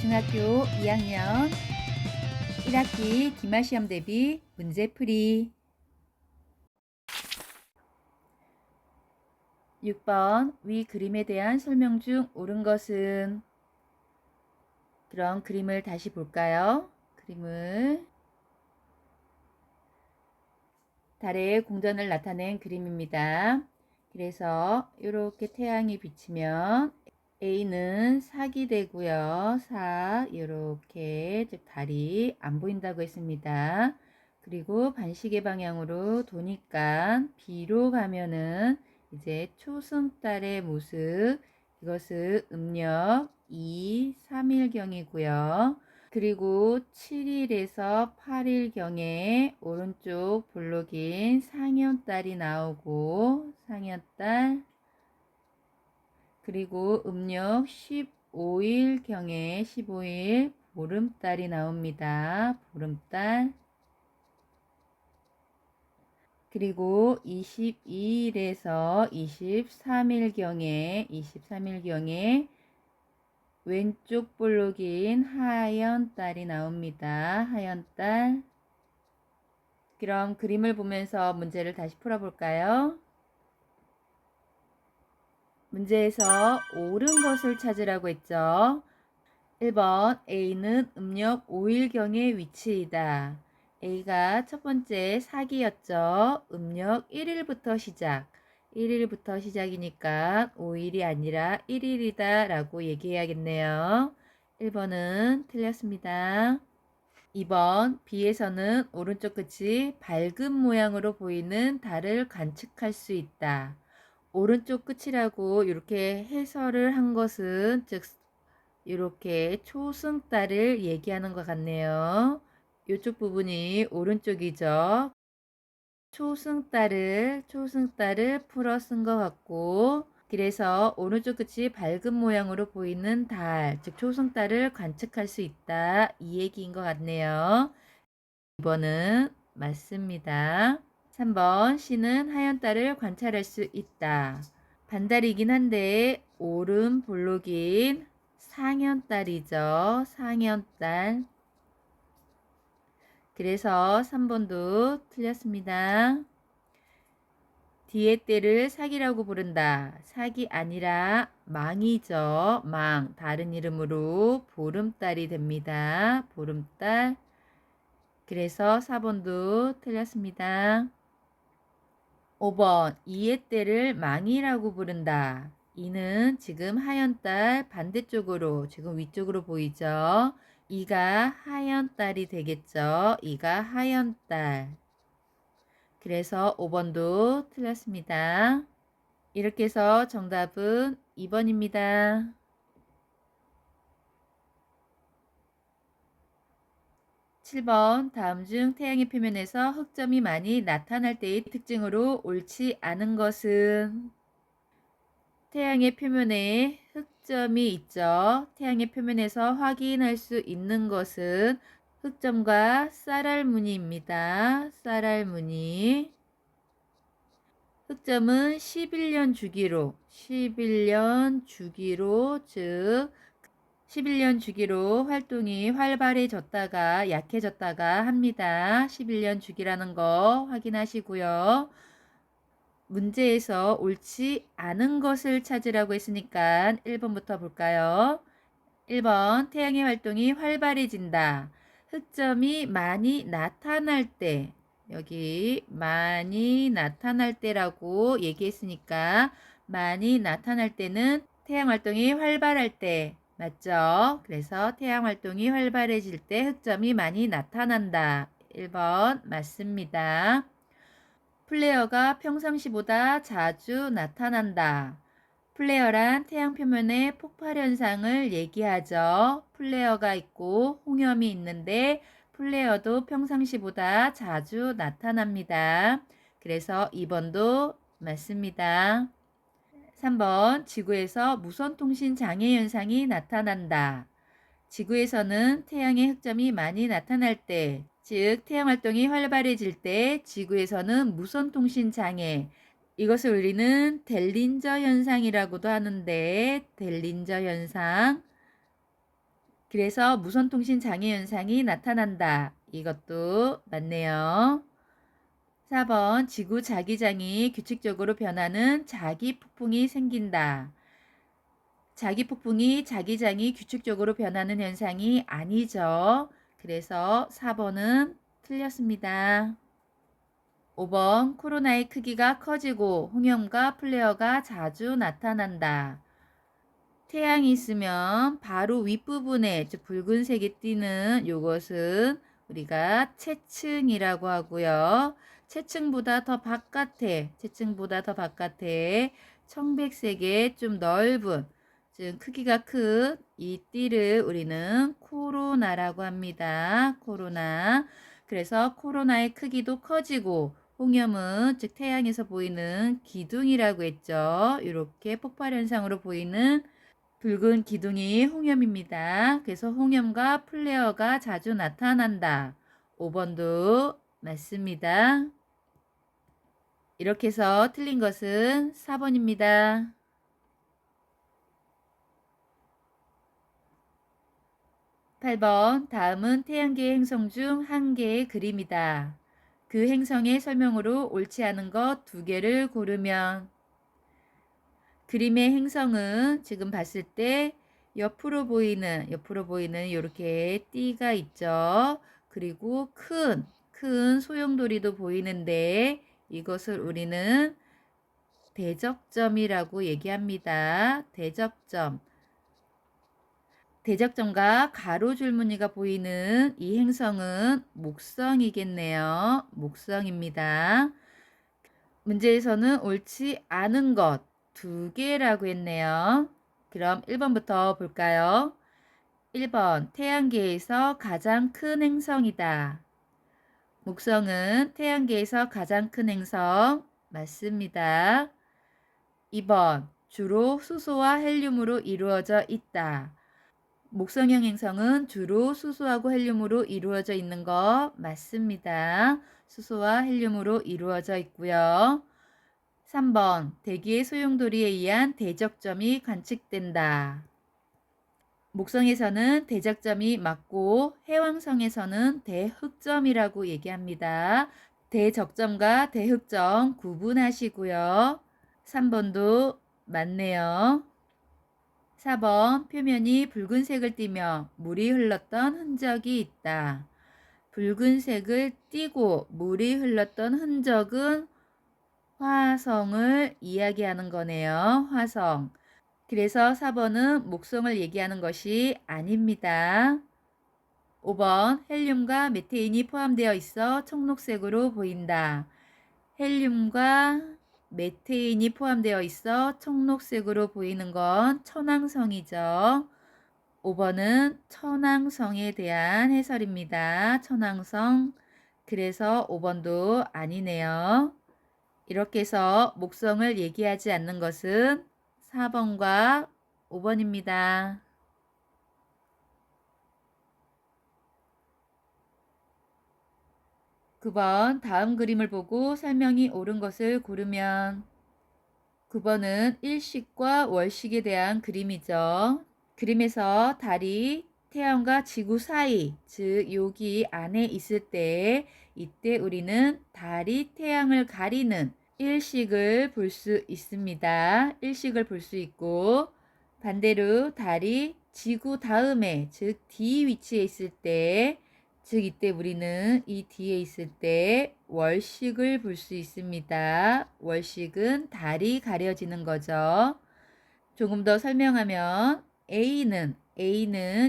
중학교 2학년 1학기 기말시험 대비 문제풀이 6번 위 그림에 대한 설명 중 옳은 것은? 그럼 그림을 다시 볼까요? 그림을 달의 공전을 나타낸 그림입니다. 그래서 이렇게 태양이 비치면 A는 사기 되고요. 이렇게 즉 달이 안 보인다고 했습니다. 그리고 반시계 방향으로 도니까 B로 가면은 이제 초승달의 모습, 이것은 음력 2, 3일경이고요. 그리고 7일에서 8일경에 오른쪽 볼록인 상현달이 나오고 상현달, 그리고 음력 15일경에 15일 보름달이 나옵니다. 보름달. 그리고 22일에서 23일경에 왼쪽 볼록인 하얀 달이 나옵니다. 하얀 달. 그럼 그림을 보면서 문제를 다시 풀어볼까요? 문제에서 옳은 것을 찾으라고 했죠. 1번 A는 음력 5일경의 위치이다. A가 첫 번째 사기였죠. 음력 1일부터 시작. 1일부터 시작이니까 5일이 아니라 1일이다 라고 얘기해야겠네요. 1번은 틀렸습니다. 2번 B에서는 오른쪽 끝이 밝은 모양으로 보이는 달을 관측할 수 있다. 오른쪽 끝이라고 이렇게 해설을 한 것은 즉 이렇게 초승달을 얘기하는 것 같네요. 이쪽 부분이 오른쪽이죠. 초승달을 풀어 쓴 것 같고, 그래서 오른쪽 끝이 밝은 모양으로 보이는 달, 즉 초승달을 관측할 수 있다, 이 얘기인 것 같네요. 2번은 맞습니다. 3번 C는 하얀 달을 관찰할 수 있다. 반달이긴 한데 오른 볼록인 상현달이죠. 상현달. 그래서 3번도 틀렸습니다. 뒤의 때를 사기라고 부른다. 사기 아니라 망이죠. 망. 다른 이름으로 보름달이 됩니다. 보름달. 그래서 4번도 틀렸습니다. 5번 이의 때를 망이라고 부른다. 이는 지금 하얀 달 반대쪽으로 지금 위쪽으로 보이죠. 이가 하얀 달이 되겠죠. 이가 하얀 달. 그래서 5번도 틀렸습니다. 이렇게 해서 정답은 2번입니다. 7번 다음 중 태양의 표면에서 흑점이 많이 나타날 때의 특징으로 옳지 않은 것은? 태양의 표면에 흑점이 있죠. 태양의 표면에서 확인할 수 있는 것은 흑점과 쌀알무늬입니다. 쌀알무늬. 흑점은 11년 주기로 즉 11년 주기로 활동이 활발해졌다가 약해졌다가 합니다. 11년 주기라는 거 확인하시고요. 문제에서 옳지 않은 것을 찾으라고 했으니까 1번부터 볼까요? 1번 태양의 활동이 활발해진다. 흑점이 많이 나타날 때, 여기 많이 나타날 때라고 얘기했으니까 많이 나타날 때는 태양 활동이 활발할 때 맞죠? 그래서 태양 활동이 활발해질 때 흑점이 많이 나타난다. 1번 맞습니다. 플레어가 평상시보다 자주 나타난다. 플레어란 태양 표면의 폭발 현상을 얘기하죠. 플레어가 있고 홍염이 있는데 플레어도 평상시보다 자주 나타납니다. 그래서 2번도 맞습니다. 3번 지구에서 무선통신 장애 현상이 나타난다. 지구에서는 태양의 흑점이 많이 나타날 때, 즉 태양 활동이 활발해질 때 지구에서는 무선통신 장애, 이것을 우리는 델린저 현상이라고도 하는데 델린저 현상. 그래서 무선통신 장애 현상이 나타난다. 이것도 맞네요. 4번 지구 자기장이 규칙적으로 변하는 자기폭풍이 생긴다. 자기폭풍이 자기장이 규칙적으로 변하는 현상이 아니죠. 그래서 4번은 틀렸습니다. 5번 코로나의 크기가 커지고 홍염과 플레어가 자주 나타난다. 태양이 있으면 바로 윗부분에 즉 붉은색이 띄는 요것은 우리가 채층이라고 하고요. 채층보다 더 바깥에 청백색의 좀 넓은 즉 크기가 큰 이 띠를 우리는 코로나라고 합니다. 코로나. 그래서 코로나의 크기도 커지고 홍염은 즉 태양에서 보이는 기둥이라고 했죠. 이렇게 폭발 현상으로 보이는 붉은 기둥이 홍염입니다. 그래서 홍염과 플레어가 자주 나타난다. 5번도 맞습니다. 이렇게 해서 틀린 것은 4번입니다. 8번 다음은 태양계의 행성 중 한 개의 그림이다. 그 행성의 설명으로 옳지 않은 것 2개를 고르면 그림의 행성은 지금 봤을 때 옆으로 보이는 이렇게 띠가 있죠. 그리고 큰 소용돌이도 보이는데 이것을 우리는 대적점이라고 얘기합니다. 대적점. 대적점과 가로줄무늬가 보이는 이 행성은 목성이겠네요. 목성입니다. 문제에서는 옳지 않은 것 2개라고 했네요. 그럼 1번부터 볼까요? 1번 태양계에서 가장 큰 행성이다. 목성은 태양계에서 가장 큰 행성 맞습니다. 2번 주로 수소와 헬륨으로 이루어져 있다. 목성형 행성은 주로 수소하고 헬륨으로 이루어져 있는 거 맞습니다. 수소와 헬륨으로 이루어져 있고요. 3번 대기의 소용돌이에 의한 대적점이 관측된다. 목성에서는 대적점이 맞고 해왕성에서는 대흑점이라고 얘기합니다. 대적점과 대흑점 구분하시고요. 3번도 맞네요. 4번 표면이 붉은색을 띠며 물이 흘렀던 흔적이 있다. 붉은색을 띠고 물이 흘렀던 흔적은 화성을 이야기하는 거네요. 화성. 그래서 4번은 목성을 얘기하는 것이 아닙니다. 5번 헬륨과 메테인이 포함되어 있어 청록색으로 보인다. 헬륨과 메테인이 포함되어 있어 청록색으로 보이는 건 천왕성이죠. 5번은 천왕성에 대한 해설입니다. 천왕성. 그래서 5번도 아니네요. 이렇게 해서 목성을 얘기하지 않는 것은 4번과 5번입니다. 9번 다음 그림을 보고 설명이 옳은 것을 고르면 9번은 일식과 월식에 대한 그림이죠. 그림에서 달이 태양과 지구 사이, 즉 여기 안에 있을 때 이때 우리는 달이 태양을 가리는 일식을 볼 수 있습니다. 일식을 볼 수 있고 반대로 달이 지구 다음에 즉 D 위치에 있을 때 즉 이때 우리는 이 뒤에 있을 때 월식을 볼 수 있습니다. 월식은 달이 가려지는 거죠. 조금 더 설명하면 A는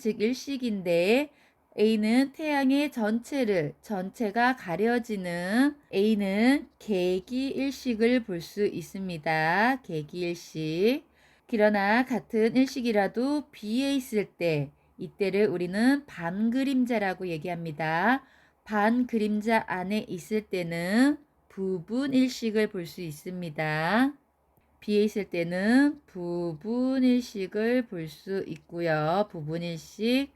즉 일식인데 A는 태양의 전체가 가려지는 A는 개기일식을 볼 수 있습니다. 개기일식. 그러나 같은 일식이라도 B에 있을 때 이때를 우리는 반그림자라고 얘기합니다. 반그림자 안에 있을 때는 부분일식을 볼 수 있습니다. B에 있을 때는 부분일식을 볼 수 있고요. 부분일식.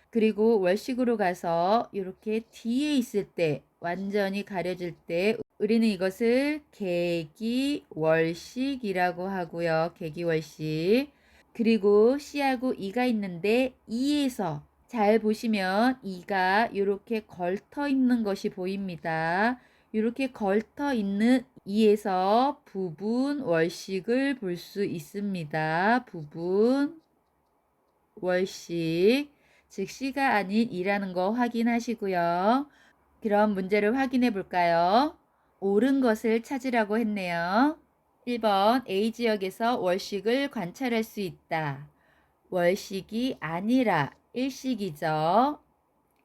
그리고 월식으로 가서 이렇게 D에 있을 때 완전히 가려질 때 우리는 이것을 개기월식이라고 하고요. 개기월식. 그리고 C하고 E가 있는데 E에서 잘 보시면 이가 이렇게 걸터 있는 것이 보입니다. 이렇게 걸터 있는 이에서 부분 월식을 볼 수 있습니다. 부분 월식, 즉 C가 아닌 E라는 거 확인하시고요. 그럼 문제를 확인해 볼까요? 옳은 것을 찾으라고 했네요. 1번 A지역에서 월식을 관찰할 수 있다. 월식이 아니라 일식이죠.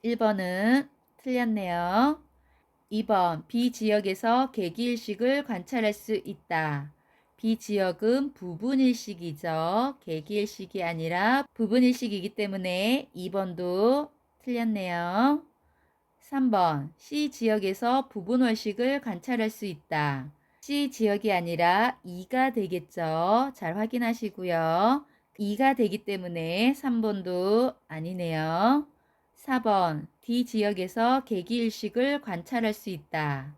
1번은 틀렸네요. 2번 B지역에서 계기일식을 관찰할 수 있다. B지역은 부분일식이죠. 계기일식이 아니라 부분일식이기 때문에 2번도 틀렸네요. 3번 C지역에서 부분월식을 관찰할 수 있다. C지역이 아니라 2가 되겠죠. 잘 확인하시고요. 2가 되기 때문에 3번도 아니네요. 4번 D지역에서 계기일식을 관찰할 수 있다.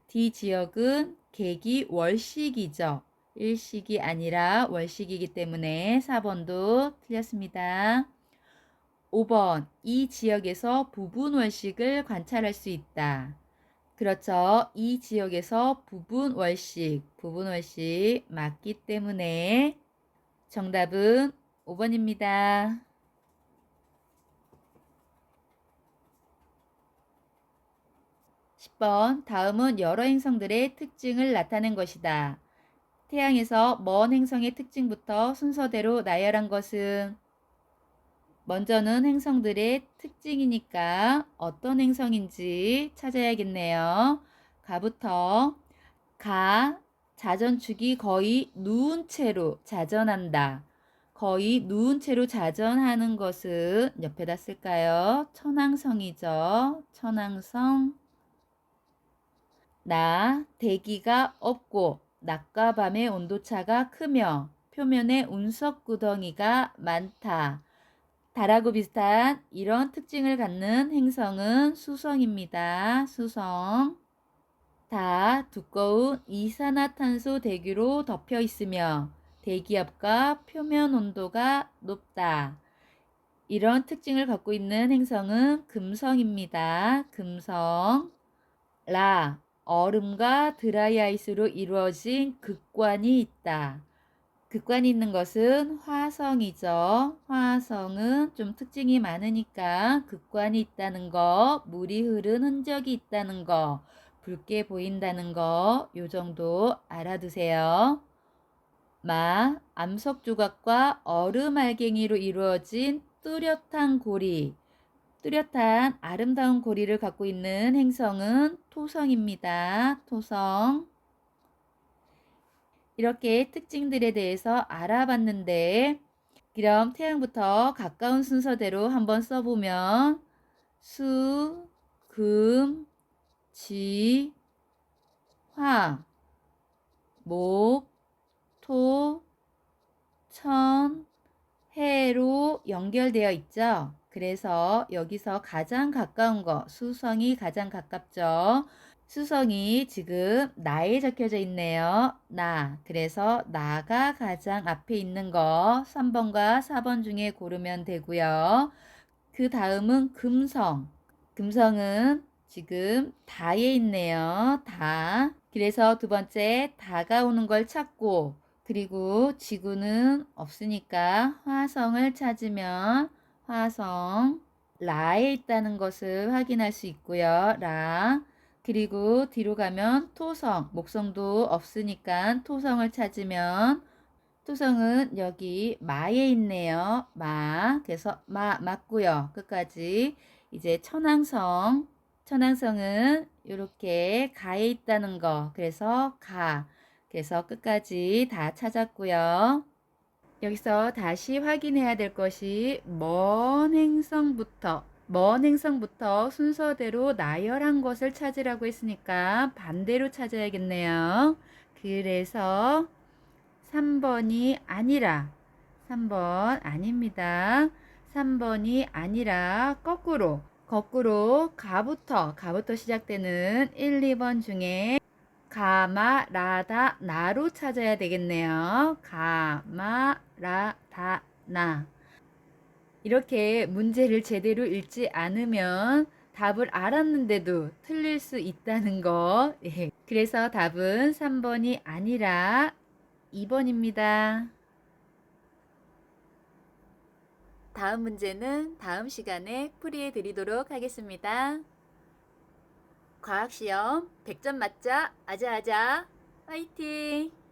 D지역은 계기월식이죠. 일식이 아니라 월식이기 때문에 4번도 틀렸습니다. 5번 이 지역에서 부분월식을 관찰할 수 있다. 그렇죠. 이 지역에서 부분월식 맞기 때문에 정답은 5번입니다. 10번 다음은 여러 행성들의 특징을 나타낸 것이다. 태양에서 먼 행성의 특징부터 순서대로 나열한 것은 먼저는 행성들의 특징이니까 어떤 행성인지 찾아야겠네요. 가부터 가 자전축이 거의 누운 채로 자전한다. 거의 누운 채로 자전하는 것은 옆에다 쓸까요? 천왕성이죠. 천왕성. 나 대기가 없고 낮과 밤의 온도차가 크며 표면에 운석 구덩이가 많다. 달하고 비슷한 이런 특징을 갖는 행성은 수성입니다. 수성. 다 두꺼운 이산화탄소 대기로 덮여 있으며 대기압과 표면 온도가 높다. 이런 특징을 갖고 있는 행성은 금성입니다. 금성. 라, 얼음과 드라이아이스로 이루어진 극관이 있다. 극관이 있는 것은 화성이죠. 화성은 좀 특징이 많으니까 극관이 있다는 거, 물이 흐른 흔적이 있다는 거, 붉게 보인다는 거, 요 정도 알아두세요. 암석 조각과 얼음 알갱이로 이루어진 뚜렷한 고리. 뚜렷한 아름다운 고리를 갖고 있는 행성은 토성입니다. 토성. 이렇게 특징들에 대해서 알아봤는데 그럼 태양부터 가까운 순서대로 한번 써보면 수, 금, 지, 화, 목, 토, 천, 해로 연결되어 있죠. 그래서 여기서 가장 가까운 거 수성이 가장 가깝죠. 수성이 지금 나에 적혀져 있네요. 나. 그래서 나가 가장 앞에 있는 거 3번과 4번 중에 고르면 되고요. 그 다음은 금성. 금성은 지금 다에 있네요. 다. 그래서 두 번째 다가 오는 걸 찾고 그리고 지구는 없으니까 화성을 찾으면 화성 라에 있다는 것을 확인할 수 있고요. 라. 그리고 뒤로 가면 토성, 목성도 없으니까 토성을 찾으면 토성은 여기 마에 있네요. 마. 그래서 마 맞고요. 끝까지 이제 천왕성. 천왕성은 이렇게 가에 있다는 거. 그래서 가. 그래서 끝까지 다 찾았고요. 여기서 다시 확인해야 될 것이 먼 행성부터 순서대로 나열한 것을 찾으라고 했으니까 반대로 찾아야겠네요. 그래서 3번이 아니라 3번 아닙니다. 3번이 아니라 거꾸로 가부터 시작되는 1, 2번 중에 가마, 라다, 나로 찾아야 되겠네요. 가마, 라다, 나. 이렇게 문제를 제대로 읽지 않으면 답을 알았는데도 틀릴 수 있다는 거. 예. 그래서 답은 3번이 아니라 2번입니다. 다음 문제는 다음 시간에 풀이해 드리도록 하겠습니다. 과학시험 100점 맞자 아자아자 화이팅!